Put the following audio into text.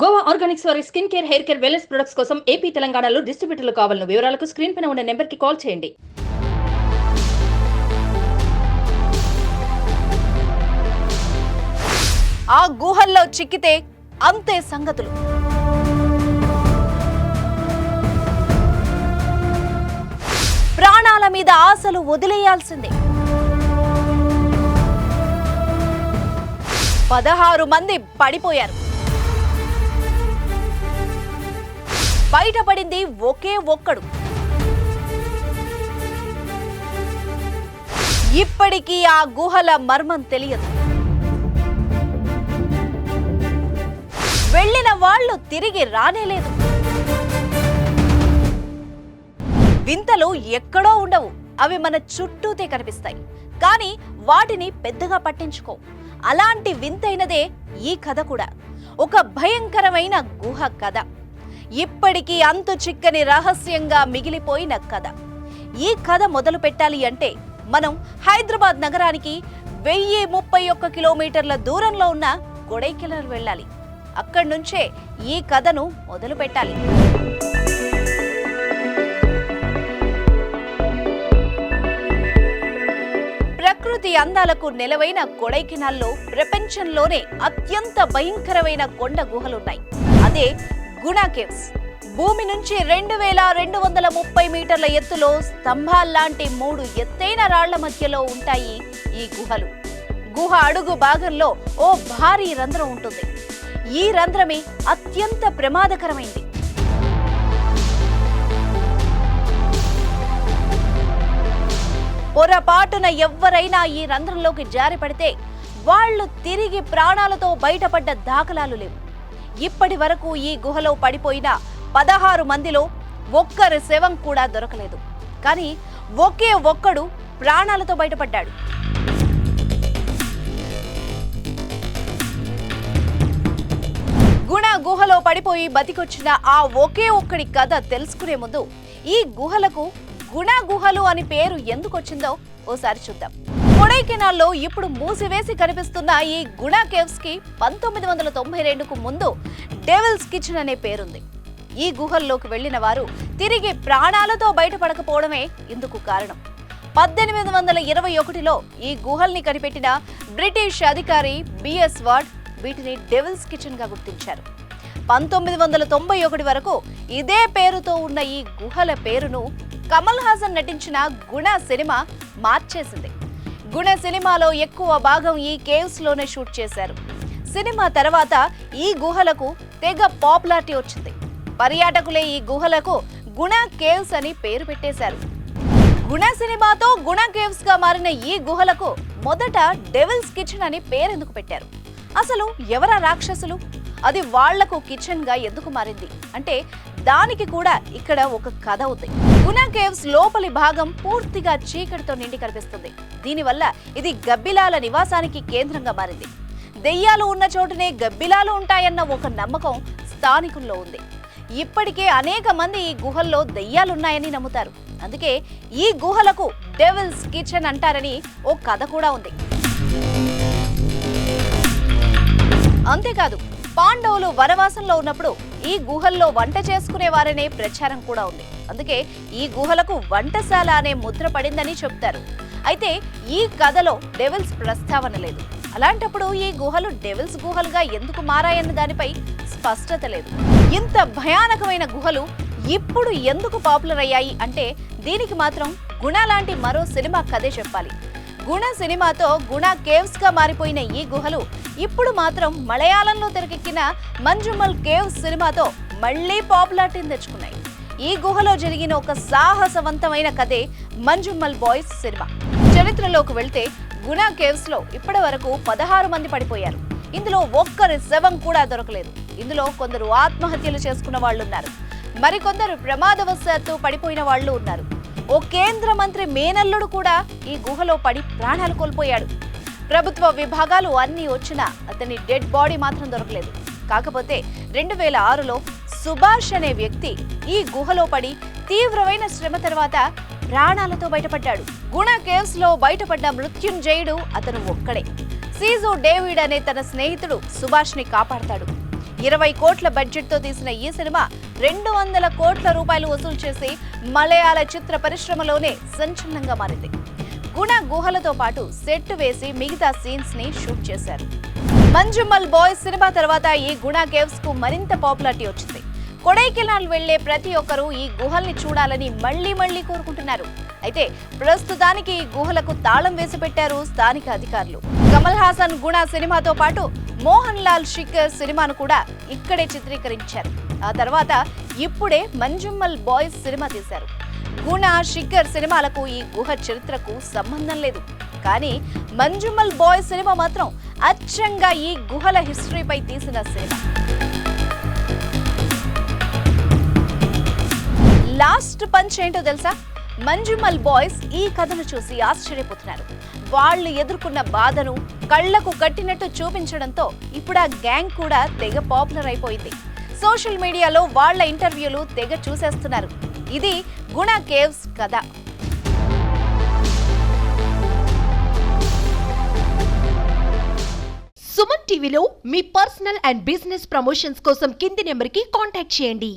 Goa Organics వారి skin care, hair care, wellness products కోసం AP, తెలంగాణలో డిస్ట్రిబ్యూటర్లు కావాలను వివరాలకు స్క్రీన్ పైన ఉన్న నెంబర్కి కాల్ చేయండి. ఆ గుహల్లో చిక్కితే అంతే సంగతులు. ప్రాణాల మీద ఆశలు వదిలేయాల్సిందే. 16 మంది పడిపోయారు. బయటపడింది ఒకే ఒక్కడు. ఇప్పటికీ ఆ గుహల మర్మం తెలియదు. వెళ్ళిన వాళ్ళు తిరిగి రానేలేదు. వింతలు ఎక్కడో ఉండవు, అవి మన చుట్టూతే కనిపిస్తాయి. కానీ వాటిని పెద్దగా పట్టించుకో. అలాంటి వింతైనదే ఈ కథ కూడా. ఒక భయంకరమైన గుహ కథ. ఇప్పటికీ అంతు చిక్కని రహస్యంగా మిగిలిపోయిన కథ. ఈ కథ మొదలు పెట్టాలి అంటే మనం హైదరాబాద్ నగరానికి 1031 కిలోమీటర్ల దూరంలో ఉన్న కొడైకెనాల్ వెళ్ళాలి. అక్కడి నుంచే ఈ కథను మొదలు పెట్టాలి. ప్రకృతి అందాలకు నెలవైన కొడైకెనాల్లో ప్రపంచంలోనే అత్యంత భయంకరమైన కొండ గుహలున్నాయి. అదే గుణా కేవ్స్. భూమి నుంచి 2230 మీటర్ల ఎత్తులో స్తంభాల్లాంటి 3 ఎత్తైన రాళ్ల మధ్యలో ఉంటాయి ఈ గుహలు. గుహ అడుగు భాగంలో ఓ భారీ రంధ్రం ఉంటుంది. ఈ రంధ్రమే అత్యంత ప్రమాదకరమైంది. పొరపాటున ఎవ్వరైనా ఈ రంధ్రంలోకి జారి పడితే వాళ్లు తిరిగి ప్రాణాలతో బయటపడ్డ దాఖలాలు లేవు. ఇప్పటి వరకు ఈ గుహలో పడిపోయిన 16 మందిలో ఒక్కరి శవం కూడా దొరకలేదు. కానీ ఒకే ఒక్కడు ప్రాణాలతో బయటపడ్డాడు. గుణ గుహలో పడిపోయి బతికొచ్చిన ఆ ఒకే ఒక్కడి కథ తెలుసుకునే ముందు ఈ గుహలకు గుణ గుహలు అని పేరు ఎందుకు వచ్చిందో ఓసారి చూద్దాం. కొడైకెనాల్లో ఇప్పుడు మూసివేసి కనిపిస్తున్న ఈ గుణ కేవ్స్ కి 1992కు ముందు డెవిల్స్ కిచెన్ అనే పేరుంది. ఈ గుహల్లోకి వెళ్లిన వారు తిరిగి ప్రాణాలతో బయటపడకపోవడమే ఇందుకు కారణం. 1821లో ఈ గుహల్ని కనిపెట్టిన బ్రిటిష్ అధికారి బిఎస్ వార్డ్ వీటిని డెవిల్స్ కిచెన్ గా గుర్తించారు. 1991 వరకు ఇదే పేరుతో ఉన్న ఈ గుహల పేరును కమల్ హాసన్ నటించిన గుణ సినిమా మార్చేసింది. గుణ సినిమాలో ఎక్కువ భాగం ఈ కేవ్స్ లోనే షూట్ చేశారు. సినిమా తర్వాత ఈ గుహలకు తెగ పాపులారిటీ వచ్చింది. పర్యాటకులే ఈ గుహలకు గుణ కేవ్స్ అని పేరు పెట్టేశారు. గుణ సినిమాతో గుణ కేవ్స్ గా మారిన ఈ గుహలకు మొదట డెవిల్స్ కిచెన్ అని పేరెందుకు పెట్టారు? అసలు ఎవరా రాక్షసులు? అది వాళ్లకు కిచెన్ గా ఎందుకు మారింది అంటే దానికి కూడా ఇక్కడ ఒక కథ ఉంది. గుణ కేవ్స్ లోపలి భాగం పూర్తిగా చీకటితో నిండి కనిపిస్తుంది. దీనివల్ల ఇది గబ్బిలాల నివాసానికి కేంద్రంగా మారింది. దెయ్యాలు ఉన్న చోటునే గబ్బిలాలు ఉంటాయన్న ఒక నమ్మకం స్థానికుల్లో ఉంది. ఇప్పటికే అనేక మంది ఈ గుహల్లో దెయ్యాలున్నాయని నమ్ముతారు. అందుకే ఈ గుహలకు డెవిల్స్ కిచెన్ అంటారని ఓ కథ కూడా ఉంది. అంతేకాదు, పాండవులు వనవాసంలో ఉన్నప్పుడు ఈ గుహల్లో వంట చేసుకునేవారనే ప్రచారం కూడా ఉంది. అందుకే ఈ గుహలకు వంటశాల అనే ముద్ర పడిందని చెప్తారు. అయితే ఈ కథలో డెవిల్స్ ప్రస్తావన లేదు. అలాంటప్పుడు ఈ గుహలు డెవిల్స్ గుహలుగా ఎందుకు మారాయన్న దానిపై స్పష్టత లేదు. ఇంత భయానకమైన గుహలు ఇప్పుడు ఎందుకు పాపులర్ అయ్యాయి అంటే దీనికి మాత్రం గుణ లాంటి మరో సినిమా కథే చెప్పాలి. గుణ సినిమాతో గుణ కేవ్స్ గా మారిపోయిన ఈ గుహలు ఇప్పుడు మాత్రం మలయాళంలో తెరకెక్కిన మంజుమల్ కేవ్స్ సినిమాతో మళ్లీ పాపులారిటీని తెచ్చుకున్నాయి. ఈ గుహలో జరిగిన ఒక సాహసవంతమైన కథే మంజుమల్ బాయ్స్ సినిమా. చరిత్రలోకి వెళ్తే గుణ కేవ్స్ లో ఇప్పటి వరకు 16 మంది పడిపోయారు. ఇందులో ఒక్కరి శవం కూడా దొరకలేదు. ఇందులో కొందరు ఆత్మహత్యలు చేసుకున్న వాళ్ళు ఉన్నారు. మరికొందరు ప్రమాదవశాత్తు పడిపోయిన వాళ్ళు ఉన్నారు. ఓ కేంద్ర మంత్రి మేనల్లుడు కూడా ఈ గుహలో పడి ప్రాణాలు కోల్పోయాడు. ప్రభుత్వ విభాగాలు అన్నీ వచ్చినా అతని డెడ్ బాడీ మాత్రం దొరకలేదు. కాకపోతే 2006లో సుభాష్ అనే వ్యక్తి ఈ గుహలో పడి తీవ్రమైన శ్రమ తర్వాత ప్రాణాలతో బయటపడ్డాడు. గుణ కేవ్స్ లో బయటపడ్డ మృత్యుంజయుడు అతను ఒక్కడే. సీజు డేవిడ్ అనే తన స్నేహితుడు సుభాష్ ని కాపాడతాడు. 20 కోట్ల బడ్జెట్ తో తీసిన ఈ సినిమా 200 కోట్ల రూపాయలు వసూలు చేసి మలయాళ చిత్ర పరిశ్రమలోనే సంచలనంగా మారింది. గుణ గుహలతో పాటు సెట్ వేసి మిగతా సీన్స్ ని షూట్ చేశారు. మంజుమల్ బాయ్స్ సినిమా తర్వాత ఈ గుణ కేవ్స్ కు మరింత పాపులారిటీ వచ్చింది. కొడైకెనాల్ వెళ్లే ప్రతి ఒక్కరూ ఈ గుహల్ని చూడాలని మళ్లీ కోరుకుంటున్నారు. అయితే ప్రస్తుతానికి ఈ గుహలకు తాళం వేసి పెట్టారు స్థానిక అధికారులు. కమల్ హాసన్ గుణ సినిమాతో పాటు మోహన్ లాల్ శిఖర్ సినిమాను కూడా ఇక్కడే చిత్రీకరించారు. ఆ తర్వాత ఇప్పుడే మంజుమల్ బాయ్స్ సినిమా తీశారు. గుణ శిఖర్ సినిమాలకు ఈ గుహ చరిత్రకు సంబంధం లేదు. కానీ మంజుమల్ బాయ్స్ సినిమా మాత్రం అచ్చంగా ఈ గుహల హిస్టరీపై తీసిన సినిమా. లాస్ట్ పంచ్ ఏంటో తెలుసా? మంజుమల్ బాయ్స్ ఈ కథను చూసి ఆశ్చర్యపోతున్నారు. వాళ్ళు ఎదుర్కొన్న బాధను కళ్లకు కట్టినట్టు చూపించడంతో ఇప్పుడు ఆ గ్యాంగ్ కూడా తెగ పాపులర్ అయిపోయింది. సోషల్ మీడియాలో వాళ్ళ ఇంటర్వ్యూలు తెగ చూసేస్తున్నారు. ఇది గుణ కేవ్స్ కథ. సుమన్ టీవీలో మీ పర్సనల్ అండ్ బిజినెస్ ప్రమోషన్స్ కోసం కింది నెంబర్కి కాంటాక్ట్ చేయండి.